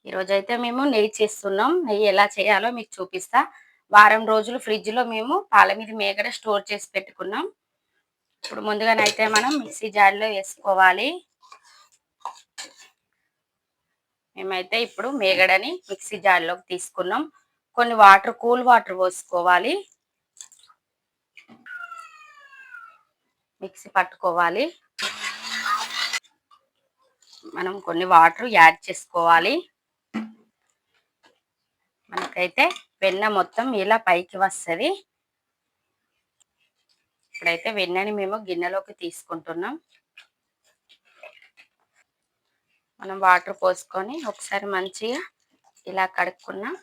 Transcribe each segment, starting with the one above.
ఈరోజైతే మేము నెయ్యి చేస్తున్నాం. నెయ్యి ఎలా చేయాలో మీకు చూపిస్తా. వారం రోజులు ఫ్రిడ్జ్‌లో మేము పాల మీద మీగడ స్టోర్ చేసి పెట్టుకున్నాం. ఇప్పుడు ముందుగానైతే మనం మిక్సీ జార్‌లో వేసుకోవాలి. మేమైతే ఇప్పుడు మీగడని మిక్సీ జార్‌లోకి తీసుకున్నాం. కొన్ని కూల్ వాటర్ పోసుకోవాలి. మిక్సీ పట్టుకోవాలి. మనం కొన్ని వాటర్ యాడ్ చేసుకోవాలి. మనకైతే వెన్న మొత్తం ఇలా పైకి వస్తది. ఇప్పుడైతే వెన్నని మేము గిన్నెలోకి తీసుకుంటున్నాం. మనం వాటర్ పోసుకొని ఒకసారి మంచిగా ఇలా కడుక్కున్నాం.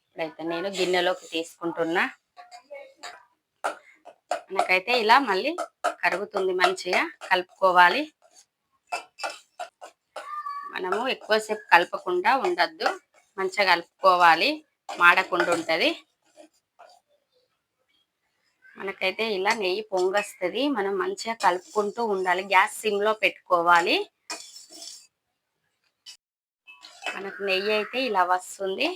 ఇప్పుడైతే నేను గిన్నెలోకి తీసుకుంటున్నా. మనకైతే ఇలా మళ్ళీ కరుగుతుంది, మంచిగా కలుపుకోవాలి. మనము ఎక్కువసేపు కలపకుండా ఉండద్దు, మంచిగా కలుపుకోవాలి, మాడకుండా ఉంటుంది. మనకైతే ఇలా నెయ్యి పొంగొస్తుంది. మనం మంచిగా కలుపుకుంటూ ఉండాలి. గ్యాస్ సిమ్లో పెట్టుకోవాలి. మనకు నెయ్యి అయితే ఇలా వస్తుంది.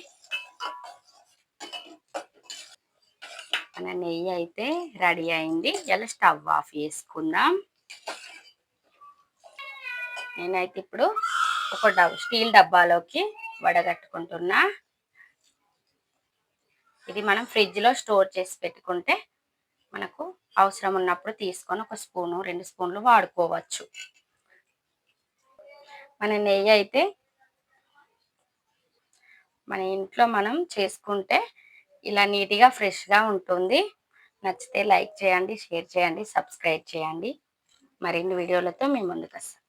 మన నెయ్యి అయితే రెడీ అయింది. ఇలా స్టవ్ ఆఫ్ చేసుకుందాం. నేనైతే ఇప్పుడు ఒక స్టీల్ డబ్బాలోకి వడగట్టుకుంటున్నా. ఇది మనం ఫ్రిడ్జ్లో స్టోర్ చేసి పెట్టుకుంటే మనకు అవసరం ఉన్నప్పుడు తీసుకొని ఒక స్పూను 2 స్పూన్లు వాడుకోవచ్చు. మన నెయ్యి అయితే మన ఇంట్లో మనం చేసుకుంటే ఇలా నీట్గా ఫ్రెష్గా ఉంటుంది. నచ్చితే లైక్ చేయండి, షేర్ చేయండి, సబ్స్క్రైబ్ చేయండి. మరిన్ని వీడియోలతో మీ ముందుకు వస్తాం.